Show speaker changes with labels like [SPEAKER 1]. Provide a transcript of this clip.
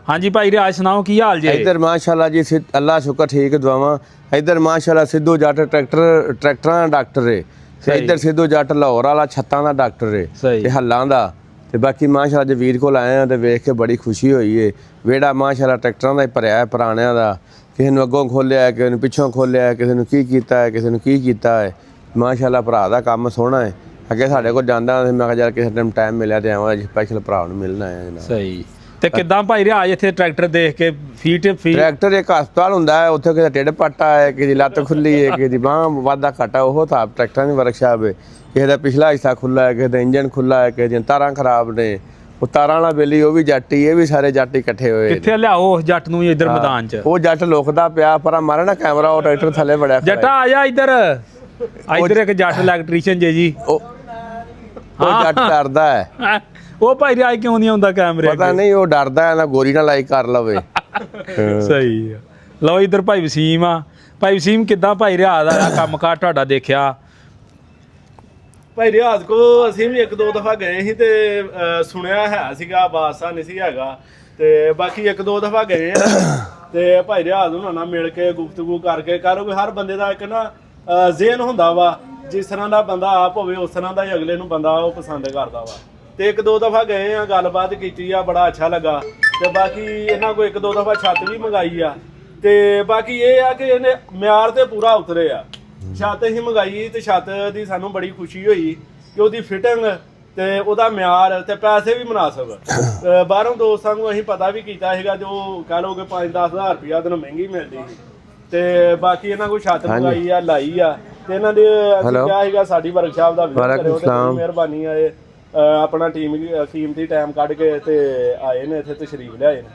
[SPEAKER 1] हाँ जी भाई रियाज सुनाओ की हाल जे?
[SPEAKER 2] इधर माशाल्लाह जी अल्लाह शुक्र ठीक दुआवां। इधर माशाल्लाह सिद्धू जट ट्रैक्टरां दा डॉक्टर है ते इधर सिद्धू जट लाहौर वाला छत्तां दा डॉक्टर है ते हल्लां दा ते बाकी माशाल्लाह जी वीर कोल आए हैं ते वेख के बड़ी खुशी हुई है। वेड़ा माशाल्लाह ट्रैक्टरां दा ही भरिया है पुराणियां दा, किसी नूं अग्गों खोलिया है, किसी नूं पिछों खोलिया है, किसी नूं की कीता है, किसी नूं की कीता है। माशाल्लाह भरा दा काम सोहना है। अगे साडे कोल जांदा मैं कहा यार किसी टाइम मिलिया ते आवां स्पैशल भरा नूं मिलना है जनाब।
[SPEAKER 1] सही ਤੇ ਕਿਦਾਂ ਭਾਈ ਰਿਆਜ ਇੱਥੇ ਟਰੈਕਟਰ ਦੇਖ ਕੇ ਫੀਟ
[SPEAKER 2] ਟਰੈਕਟਰ ਇੱਕ ਹਸਪਤਾਲ ਹੁੰਦਾ ਹੈ, ਉੱਥੇ ਕਿਸੇ ਢਿੱਡ ਪੱਟਾ ਹੈ, ਕਿਸੇ ਦੀ ਲੱਤ ਖੁੱਲੀ ਹੈ, ਕਿਸੇ ਦੀ ਬਾਂਹ ਵਾਧਾ ਘਾਟਾ, ਉਹ ਹਿਸਾਬ ਟਰੈਕਟਰਾਂ ਦੀ ਵਰਕਸ਼ਾਪ ਹੈ। ਕਿਸੇ ਦਾ ਪਿਛਲਾ ਹਿੱਸਾ ਖੁੱਲਾ ਹੈ, ਕਿਸੇ ਦਾ ਇੰਜਨ ਖੁੱਲਾ ਹੈ, ਕਿਸੇ ਦੀਆਂ ਤਾਰਾਂ ਖਰਾਬ ਨੇ, ਉਹ ਤਾਰਾਂ ਵਾਲਾ ਬੇਲੀ ਉਹ ਵੀ ਜੱਟ ਹੀ, ਇਹ ਵੀ ਸਾਰੇ ਜੱਟ ਇਕੱਠੇ ਹੋਏ।
[SPEAKER 1] ਕਿੱਥੇ ਲਿਆਓ ਉਸ ਜੱਟ ਨੂੰ ਇੱਧਰ ਮੈਦਾਨ 'ਚ?
[SPEAKER 2] ਉਹ ਜੱਟ ਲੁਕਦਾ ਪਿਆ ਪਰ ਮਾਰੇ ਨਾ ਕੈਮਰਾ, ਉਹ ਟਰੈਕਟਰ ਥੱਲੇ ਬੜਿਆ
[SPEAKER 1] ਜੱਟਾ ਆ ਜਾ ਇੱਧਰ। ਇੱਧਰ ਇੱਕ ਜੱਟ ਇਲੈਕਟ੍ਰੀਸ਼ੀਅਨ ਜੀ
[SPEAKER 2] ਉਹ ਜੱਟ ਡਰਦਾ ਹੈ।
[SPEAKER 1] ਉਹ ਭਾਈ ਰਿਆਜ ਕਿਉਂ ਨਹੀਂ ਆਉਂਦਾ ਕੈਮਰੇ?
[SPEAKER 2] ਪਤਾ ਨਹੀਂ, ਉਹ ਡਰਦਾ ਹੈ ਨਾ ਗੋਰੀ ਨਾਲ ਲਾਈਕ ਕਰ ਲਵੇ।
[SPEAKER 1] ਸਹੀ ਆ। ਲਓ ਇੱਧਰ ਭਾਈ ਵਸੀਮ ਆ। ਭਾਈ ਵਸੀਮ ਕਿੱਦਾਂ ਭਾਈ ਰਿਆਜ਼ ਦਾ ਕੰਮਕਾਰ ਤੁਹਾਡਾ ਦੇਖਿਆ?
[SPEAKER 3] ਭਾਈ ਰਿਆਜ਼ ਕੋ ਅਸੀਂ ਵੀ ਇੱਕ ਦੋ ਦਫਾ ਗਏ ਸੀ ਤੇ ਸੁਣਿਆ ਹੈ ਸੀਗਾ, ਬਾਦਸ਼ਾਹ ਨਹੀਂ ਸੀ ਹੈਗਾ ਤੇ ਬਾਕੀ ਇੱਕ ਦੋ ਦਫਾ ਗਏ ਆ ਤੇ ਭਾਈ ਰਿਆਜ਼ ਉਹਨਾਂ ਨਾਲ ਮਿਲ ਕੇ ਗੁਫ਼ਤਗੂ ਕਰਕੇ ਕਿਉਂਕਿ ਹਰ ਬੰਦੇ ਦਾ ਇੱਕ ਨਾ ਜ਼ਿਹਨ ਹੁੰਦਾ ਵਾ, ਜਿਸ ਤਰ੍ਹਾਂ ਦਾ ਬੰਦਾ ਆਪ ਹੋਵੇ ਉਸ ਤਰ੍ਹਾਂ ਦਾ ਹੀ ਅਗਲੇ ਨੂੰ ਬੰਦਾ ਉਹ ਪਸੰਦ ਕਰਦਾ ਵਾ। ਤੇ ਇੱਕ ਦੋ ਦਫਾ ਗਏ ਆ, ਗੱਲਬਾਤ ਕੀਤੀ ਆ, ਬੜਾ ਅੱਛਾ ਲੱਗਾ। ਤੇ ਬਾਕੀ ਇਹਨਾਂ ਕੋ ਇੱਕ ਦੋ ਦਫਾ ਛੱਤ ਵੀ ਮੰਗਾਈ ਆ ਤੇ ਬਾਕੀ ਇਹ ਆ ਕਿ ਇਹਨੇ ਮਿਆਰ ਤੇ ਪੂਰਾ ਉਤਰੇ ਆ। ਛੱਤ ਹੀ ਮੰਗਾਈ ਤੇ ਛੱਤ ਦੀ ਸਾਨੂੰ ਬੜੀ ਖੁਸ਼ੀ ਹੋਈ ਕਿ ਉਹਦੀ ਫਿਟਿੰਗ ਤੇ ਉਹਦਾ ਮਿਆਰ ਤੇ ਪੈਸੇ ਵੀ ਮੁਨਾਸਬ। ਬਾਹਰੋਂ ਦੋਸਤਾਂ ਨੂੰ ਅਸੀਂ ਪਤਾ ਵੀ ਕੀਤਾ ਸੀਗਾ, ਜੋ ਕਹ ਲਓ ਕਿ 5-10 ਹਜ਼ਾਰ ਰੁਪਇਆ ਤੈਨੂੰ ਮਹਿੰਗੀ ਮਿਲਦੀ ਸੀ। ਤੇ ਬਾਕੀ ਇਹਨਾਂ ਕੋਲ ਛੱਤ ਮੰਗਾਈ ਆ, ਲਾਈ ਆ ਤੇ ਇਹਨਾਂ ਦੇ ਅਸੀਂ ਕਿਹਾ ਸੀਗਾ ਸਾਡੀ ਵਰਕਸ਼ਾਪ ਦਾ ਵਿਜ਼ਿਟ ਕਰਿਓ ਤੇ ਮਿਹਰਬਾਨੀ ਆ। ਇਹ ਆਪਣਾ ਕੀਮਤੀ ਟਾਈਮ ਕੱਢ ਕੇ ਤੇ ਆਏ ਨੇ ਇੱਥੇ ਤਸ਼ਰੀਫ ਲਿਆਏ ਨੇ।